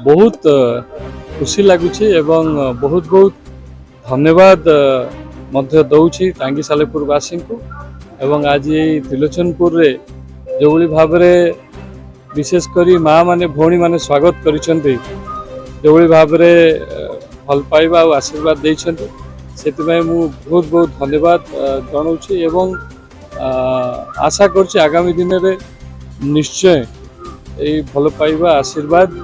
बहुत खुशी लगुच एवं बहुत बहुत धन्यवाद मध्य दौची टांगी सालेपुर वासी को एवं आज त्रिलोचनपुर रे जो भाव में विशेषकर माँ माने भौणी माने स्वागत करिसेंती जो भाव में भल पाइबा और आशीर्वाद देइसेंती से मु बहुत बहुत धन्यवाद जनाऊँ एवं आशा करछि आगामी दिन में निश्चय ये भल पाइबा आशीर्वाद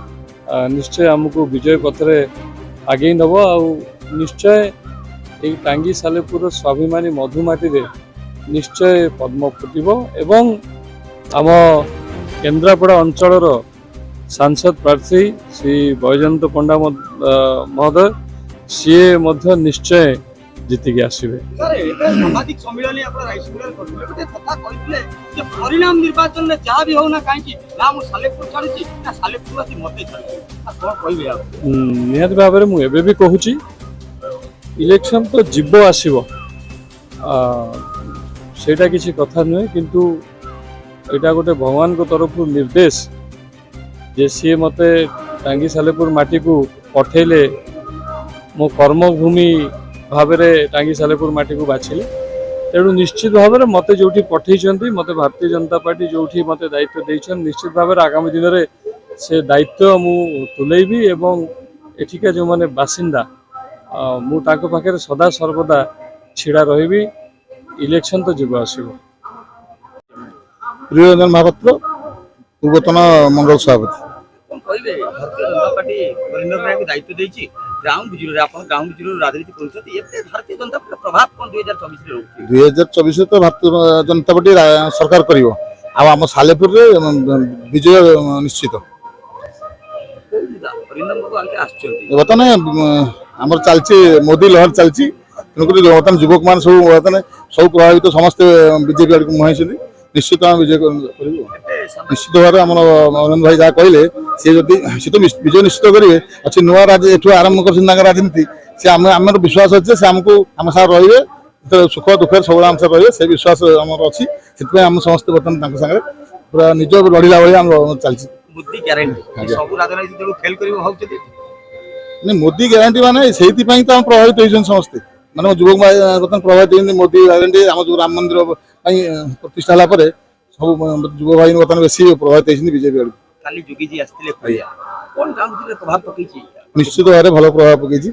निश्चय आमको विजय पथरे आगे नब आ निश्चय ये टांगी सालेपुर स्वाभिमानी मधुमाटी रे निश्चय पद्म फुटब एवं आम केन्द्रापड़ा अंचल सांसद प्रार्थी श्री बैजयंत पंडा महोदय सी निश्चय जीतिक आसवे सामाजिक सम्मेलन परिणाम निर्वाचन में जहाँ भी होना कहीं ना मु सालेपुर छाड़ी ना सालेपुर मत निहत भाव में मुझे भी कहूँ इलेक्शन तो जीव आसो सेटा किसी कथा नुहे किंतु यहाँ गोटे भगवान को तरफ निर्देश जे सी मत टांगी सालेपुर माटी को पठेले मो कर्मभूमि भाव में टांगी सालेपुर माटी को बाछिले तेणु निश्चित भाव में मत जो पठे मत भारतीय जनता पार्टी जो मत दायित्व देछन निश्चित भाव में आगामी दिन में से दायित्व मु तुलेबी एवं एठिका जो माने बासिंदा मु ताको पाखे सदा सर्वदा छिड़ा रही इलेक्शन तो जीव आसो प्रियरंजन महापात्र पूर्वतन मंडल सभापति भारतीय जनता पार्टी नरेंद्र भाई को दायित्व देछि ग्राउंड जीरो आप ग्राउंड जीरो राजनीति करछथि एते भारतीय जनता पार्टी प्रभाव कोन 2024 रे रहउछि 2024 तो भारतीय जनता पार्टी सरकार करिवो आ हम सालेपुर रे विजय निश्चित बर्तमान आमर चलछि मोदी लहर चलछि तेणुक बर्तमान युवक मान सब बर्तमान सब प्रभावित समस्त बीजेपी आड़ को मुहाई निश्चित विजय निश्चित भाव में नरेंद्र भाई जहाँ कहले सी सी तो विजय निश्चित करेंगे अच्छे नुआ एठू आरंभ कर राजनीति से आम विश्वास अच्छे से आमको आम साथ रे सुख दुखे सब आम साथ रे से विश्वास आम अच्छी से आम समस्त बर्तमान सागे पूरा निज लड़ला भाई चलती मोदी ग्यारंटी माने से तो प्रभावित होती समस्ते माने युवक बर्तमान प्रभावित होती मोदी ग्यारंटी आम जो राम मंदिर प्रतिष्ठा सब युव भाई बर्तमान बेसी प्रभावित होती बीजेपी आड़ निश्चित भाव में भल प्रभाव पकई